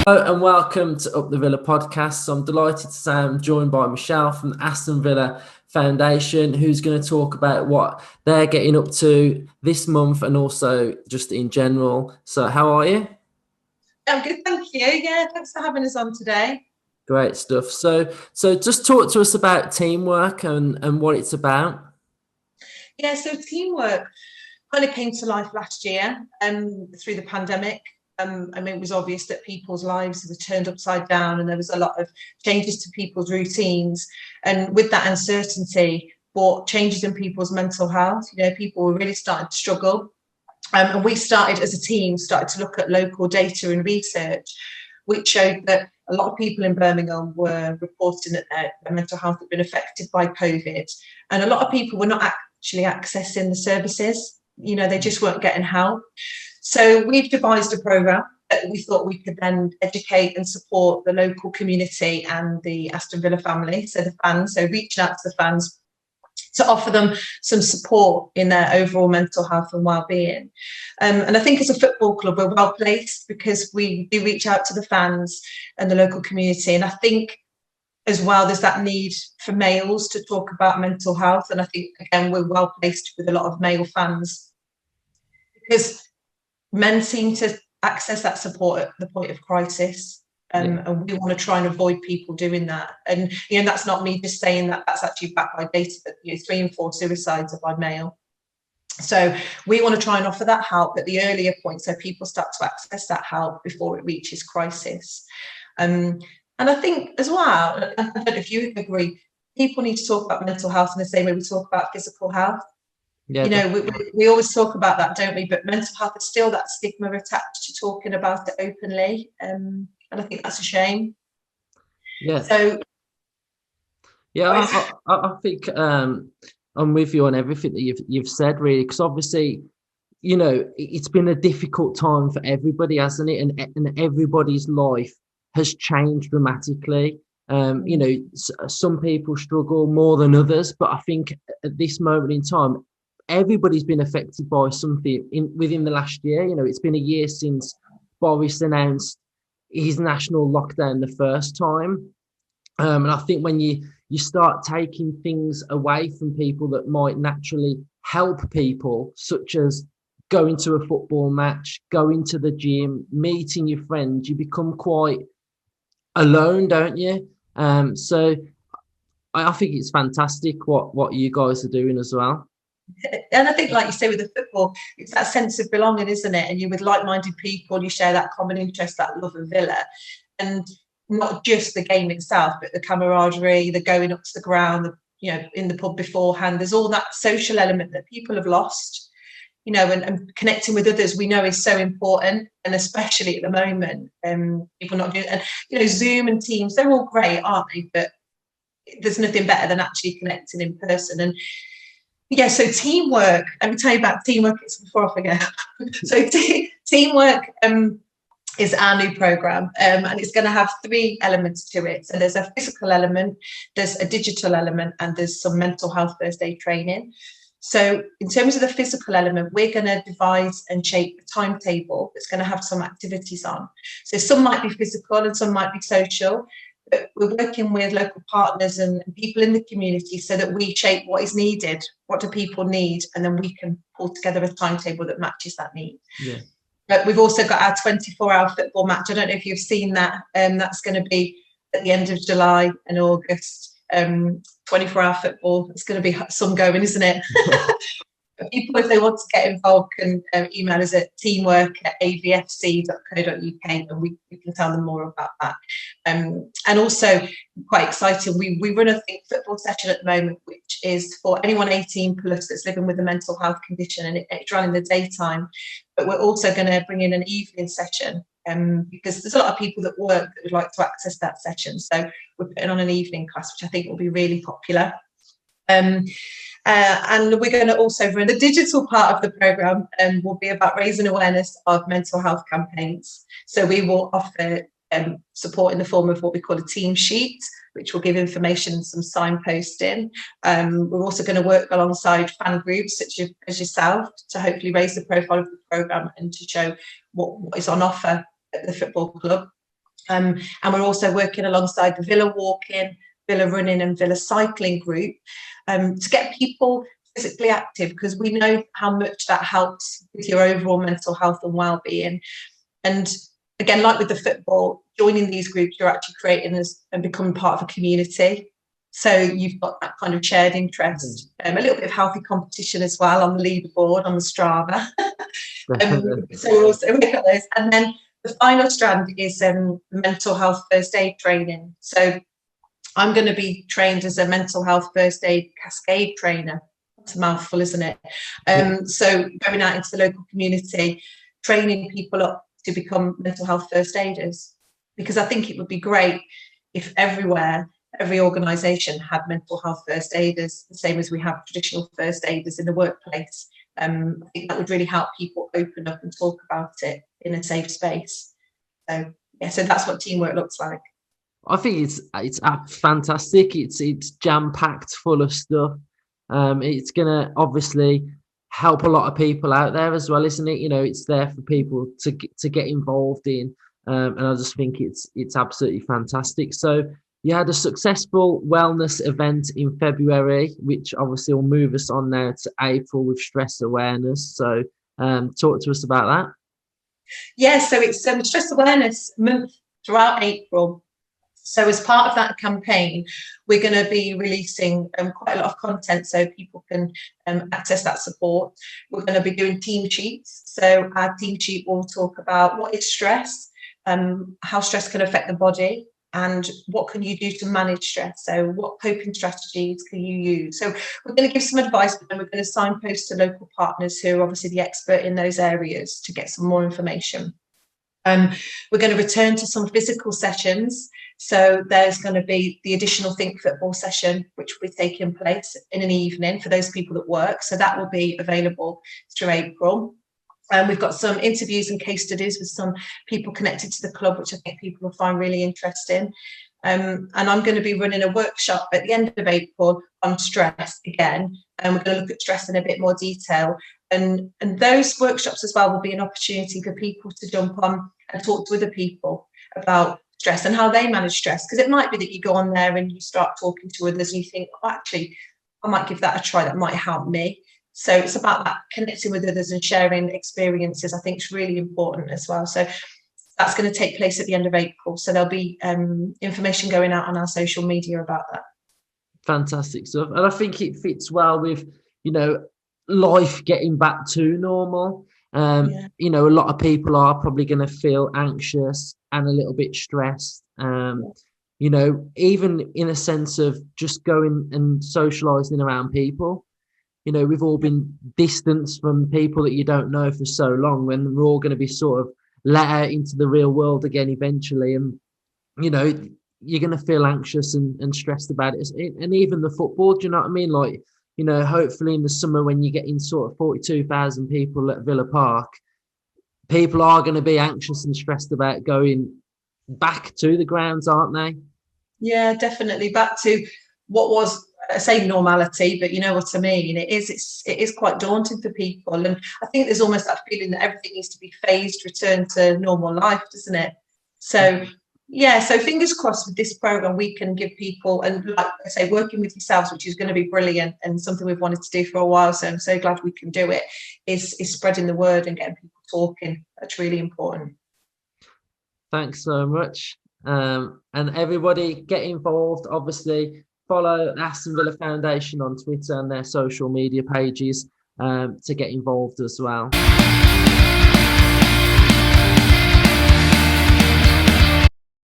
Hello and welcome to Up the Villa podcast. So I'm delighted to say I'm joined by Michelle from the Aston Villa Foundation, who's going to talk about what they're getting up to this month and also just in general. So how are you? I'm good, thank you. Yeah, thanks for having us on today. Great stuff. So just talk to us about teamwork and what it's about. Yeah, so teamwork kind of came to life last year through the pandemic. It was obvious that people's lives were turned upside down and there was a lot of changes to people's routines. And with that uncertainty brought changes in people's mental health. People were really starting to struggle. And we started as a team, started to look at local data and research, which showed that a lot of people in Birmingham were reporting that their mental health had been affected by COVID. And a lot of people were not actually accessing the services. They just weren't getting help. So we've devised a programme that we thought we could then educate and support the local community and the Aston Villa family, so the fans, so reaching out to the fans to offer them some support in their overall mental health and well-being. And I think as a football club, we're well placed because we do reach out to the fans and the local community. And I think as well, there's that need for males to talk about mental health. And I think, again, we're well placed with a lot of male fans because men seem to access that support at the point of crisis. And we want to try and avoid people doing that. And, that's not me just saying that, that's actually backed by data that 3 in 4 suicides are by male. So we want to try and offer that help at the earlier point so people start to access that help before it reaches crisis. And I think as well, I don't know if you agree, people need to talk about mental health in the same way we talk about physical health. Yeah, we always talk about that, don't we? But mental health is still that stigma attached to talking about it openly. And I think that's a shame. Yeah. So, I think I'm with you on everything that you've said, really, because obviously, it's been a difficult time for everybody, hasn't it? And everybody's life has changed dramatically. Some people struggle more than others, but I think at this moment in time, everybody's been affected by something within the last year. It's been a year since Boris announced his national lockdown the first time. And I think when you start taking things away from people that might naturally help people, such as going to a football match, going to the gym, meeting your friends, you become quite alone, don't you? So I think it's fantastic what you guys are doing as well. And I think, like you say, with the football, it's that sense of belonging, isn't it? And you're with like-minded people, you share that common interest, that love of Villa. And not just the game itself, but the camaraderie, the going up to the ground, in the pub beforehand. There's all that social element that people have lost, and connecting with others we know is so important. And especially at the moment, people not doing it. And, Zoom and Teams, they're all great, aren't they? But there's nothing better than actually connecting in person. And yeah, so teamwork, let me tell you about teamwork before I forget. So teamwork is our new programme, and it's going to have 3 elements to it. So there's a physical element, there's a digital element, and there's some mental health first aid training. So in terms of the physical element, we're going to devise and shape a timetable that's going to have some activities on. So some might be physical and some might be social. But we're working with local partners and people in the community so that we shape what is needed, what do people need, and then we can pull together a timetable that matches that need. Yeah. But we've also got our 24-hour football match. I don't know if you've seen that. That's going to be at the end of July and August. 24-hour football. It's going to be some going, isn't it? People, if they want to get involved, can email us at teamwork@avfc.co.uk and we can tell them more about that. And also, quite exciting, we run a football session at the moment, which is for anyone 18 plus that's living with a mental health condition, and it's run in the daytime. But we're also going to bring in an evening session because there's a lot of people that work that would like to access that session. So we're putting on an evening class, which I think will be really popular. And we're going to also run the digital part of the programme, and will be about raising awareness of mental health campaigns. So we will offer support in the form of what we call a team sheet, which will give information and some signposting. We're also going to work alongside fan groups such as yourself to hopefully raise the profile of the programme and to show what is on offer at the football club. And we're also working alongside the Villa Walking, Villa Running and Villa Cycling group to get people physically active, because we know how much that helps with your overall mental health and well-being. And again, like with the football, joining these groups, you're actually creating this and becoming part of a community. So you've got that kind of shared interest, a little bit of healthy competition as well on the leaderboard, on the Strava. So we've got those. And then the final strand is mental health first aid training. So I'm going to be trained as a mental health first aid cascade trainer. It's a mouthful, isn't it? So going out into the local community, training people up to become mental health first aiders, because I think it would be great if everywhere, every organisation had mental health first aiders, the same as we have traditional first aiders in the workplace. I think that would really help people open up and talk about it in a safe space. So yeah, so that's what teamwork looks like. I think it's fantastic. It's jam packed full of stuff. It's gonna obviously help a lot of people out there as well, isn't it? You know, it's there for people to get involved in, and I just think it's absolutely fantastic. So you had a successful wellness event in February, which obviously will move us on now to April with stress awareness. So talk to us about that. Yeah, so it's stress awareness month throughout April. So as part of that campaign, we're going to be releasing quite a lot of content so people can access that support. We're going to be doing team sheets. So our team sheet will talk about what is stress, how stress can affect the body, and what can you do to manage stress. So what coping strategies can you use? So we're going to give some advice, but then we're going to signpost to local partners who are obviously the expert in those areas to get some more information. We're going to return to some physical sessions. So there's going to be the additional Think Football session, which will be taking place in an evening for those people that work. So that will be available through April. We've got some interviews and case studies with some people connected to the club, which I think people will find really interesting. And I'm going to be running a workshop at the end of April on stress again. And we're going to look at stress in a bit more detail. And those workshops as well will be an opportunity for people to jump on and talk to other people about stress and how they manage stress. Because it might be that you go on there and you start talking to others and you think, oh, actually, I might give that a try. That might help me. So it's about that connecting with others and sharing experiences. I think it's really important as well. So that's going to take place at the end of April. So there'll be information going out on our social media about that. Fantastic stuff. And I think it fits well with, you know, life getting back to normal. You know, a lot of people are probably going to feel anxious and a little bit stressed. You know, even in a sense of just going and socializing around people. You know, we've all been distanced from people that you don't know for so long, when we're all going to be sort of let out into the real world again eventually. And, you know, you're going to feel anxious and stressed about it. And even the football, do you know what I mean? Like, you know, hopefully in the summer when you get in sort of 42,000 people at Villa Park, people are going to be anxious and stressed about going back to the grounds, aren't they? Yeah, definitely. Back to what was, I say normality, but you know what I mean. It is quite daunting for people, and I think there's almost that feeling that everything needs to be phased, return to normal life, doesn't it? So yeah, so fingers crossed with this program we can give people, and like I say, working with yourselves, which is going to be brilliant and something we've wanted to do for a while. So I'm so glad we can do it. Is spreading the word and getting people talking. That's really important. Thanks so much, and everybody get involved. Obviously, follow Aston Villa Foundation on Twitter and their social media pages to get involved as well.